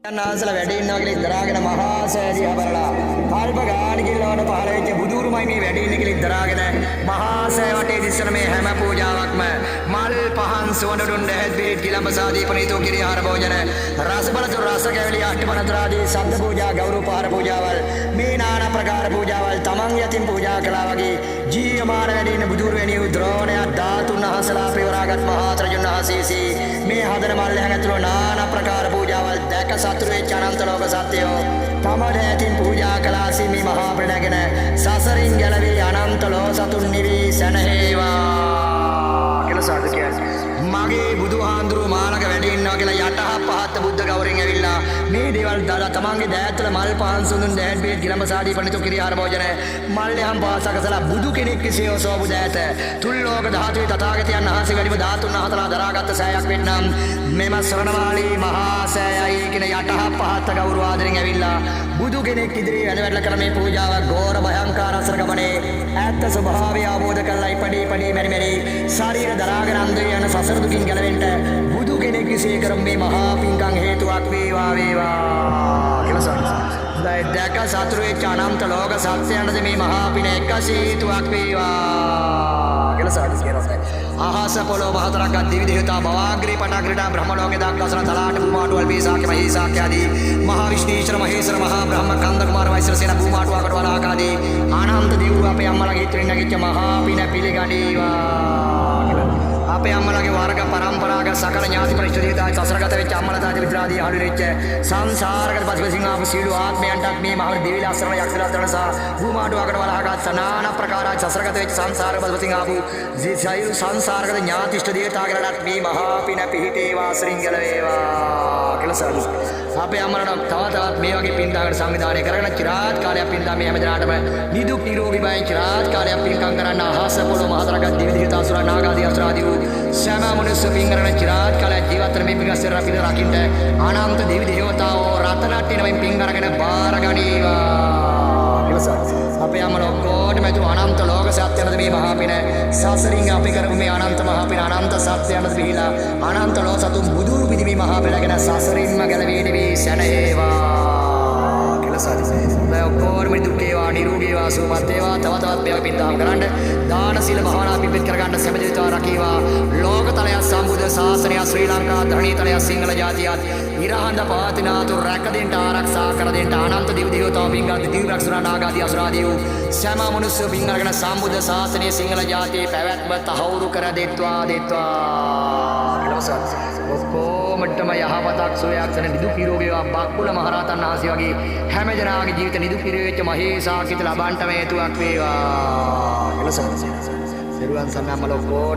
नासला wedding Nagli दरागन महासैजी हबरला अल्प गान किलोन पहले के बुजुर्गमय में वेडिंग निकली दरागन महासै वटे दिसन में हेम पूजावक में मल पहन सोनडुंड हेद्बीट किलंब सादी पनीतो गिरिहार भोजन रसबल तो रस केवली अष्टपनत्रादि शब्द पूजा गौरवपार पूजावल में नाना प्रकार पूजावल तमंग यतिम पूजा कलावगी जीवमान वेडिंग बुजुर्गवेनी द्रोण दातुन हसला पिवरागत महात्रजुन हसीसी में हदर मल हंगतलो नाना प्रकार पूजावल देख සතුරේ අනන්ත ලෝක සත්‍යෝ තම දෑතින් පූජා කලාසි මේ මහා ප්‍රණගෙන සසරින් ගැලවී අනන්ත ලෝ සතුන් නිවී සැනහේවා කියලා සාදු කියන්නේ මගේ බුදුහාඳුරු මාලක වැඩ ඉන්නවා කියලා යටහ පහත් බුද්ධ ගෞරවයෙන් ඇවිල්ලා මේ දේවල් දාලා තමන්ගේ දෑත්වල මල් පහන් සුඳුන් දෑත් බේත් ගිලඹ සාදී පණිතු කිරියාර භෝජන මල්ලයන් පාසකසලා බුදු කෙනෙක් විසිය සෝබු දෑත තුල් ලෝක ධාතුවේ තථාගතයන් වහන්සේ වැඩිම ධාතුන් හතලා දරාගත් සෑයක් වෙන්නම් මෙම ශ්‍රවණමාලී මහා සෑයයි කියන යටහ පහත් ගෞරව ආදරෙන් ඇවිල්ලා බුදු කෙනෙක් ඉදිරියේ වැඩ කරන මේ පූජාව ගෝර භයංකාර අසර ගමනේ ඈත් ස්වභාවය අවබෝධ කරලා ඉපදී මෙරි ශරීර දරාගෙන අන්දේ යන සසර දුකින් ගැලවෙන්න බුදු කෙනෙක් විසිය කරන මේ මහා පිංකම් හේතුවක් වේවා කියලා සාදු දැක සතුරේ අනන්ත ලෝක සත්‍යයන්ද මේ මහා පින එකසේ හේතුවක් වේවා කියලා සාදු කියනවා ආහස පොළොව මහතරක් දිවි දේවතා භවග්‍රී පටාග්‍රී බ්‍රහ්ම ලෝකේ දක්වසන තලාට භූමාටුවල් වේසාක්‍ය මහේසාක්‍ය ආදී මහා විශ්ණීශ්වර මහේශ්වර මහා බ්‍රහ්ම කන්ද කුමාර වෛශ්‍ර සේන භූමාටුවකට වලාක ආදී ආනන්ද දේව අපේ අම්මලාගේ ඉතින් නැගිච්ච මහා පින පිළිගනීවා අපේ අම්මලාගේ වර්ග පරම්පරාගත සකල ඥාති පරිශ්‍රදීතා සසරගත වෙච්ච අම්මලා තාත්තා විතරාදී ආලු වෙච්ච සංසාරගත පසුබසින් ආපු සීළු ආත්මයන්ටත් මේ මහ දෙවිලා අසරණ යක්ෂරාත්‍රණ සහ භූමාටුවකට වලාගත් සනාන ප්‍රකාරයි සසරගත වෙච්ච සංසාර පසුබසින් ආපු සීළු සංසාරගත ඥාතිෂ්ඨ දේවතාවකලට මේ මහා පින පිහිටේවා ශ්‍රිංගල වේවා කියලා සාදු අපේ අම්මලාට තවත් මේ වගේ පින් දාකට සංවිධානය කරගෙන චිරාත් කාලයක් පින් දා මේ හැම දිනාටම නිදුක් නිරෝගී බයි චිරාත් කාලයක් පින්කම් කරන්න ආහස පොළොව මහතරගත් දිවි දේවතා අසුර නාගාදී අසුරාදී වූ සෑම මනුස්ස පින්කරන චිරාත් කාලයක් ජීවත් වෙන මේ පිගස්සර අපිට රකින්න අනන්ත දෙවි දේවතාවෝ රතනට්ටින මේ පින් අරගෙන බාර ගනීවා කියලා සාදු අපේ අම්මලා ඔක්කොටම අතු අනන්ත ලෝක සත්‍යයන්ද මේ මහා පින සසරින් අපි කරපු මේ අනන්ත මහා පින අනන්ත සත්‍යයන්ද පිළිලා අනන්ත ලෝ සතුන් බුදුරු පිදි මේ මහා පෙළගෙන සසරින්ම ගැලවී නිවී සැනේවා කියලා සාදු දැන් ඔක්කොම දුකේවා නිරෝගීවා සුවපත් වේවා තව මේ වගේ පින්දාම් කරන්න දාන සීල භාවනා පිපිට කරගන්න සැමදිතා රකීවා ලෝකතලය සම්බුද්ධ ශාසනය ශ්‍රී ලංකා ධරණීතලය සිංහල ජාතියත් ඉරහඳ පවතිනාතු රැක දෙන්න ආරක්ෂා කර දෙන්න අනන්ත දිව් දේවතාව පින්ගත් දිව් රක්ෂණ නාගාදී අසුරාදී වූ සෑම මනුස්ස පින් අරගෙන සම්බුද්ධ ශාසනය සිංහල ජාතියේ පැවැත්ම තහවුරු කර දෙත්වා ඔක්කොමටම යහපතක් සෝයක් සන නිදුක් නිරෝගීවා බක්කුල මහරහතන් වහන්සේ වගේ හැම ජනාගේ ජීවිත නිදුක් නිරෝගීච්ච මහේසාකිත ලබන්නම හේතුවක් වේවා කියලා සම්පූර්ණ සරුවන් සන්නම්මල ඔක්කොම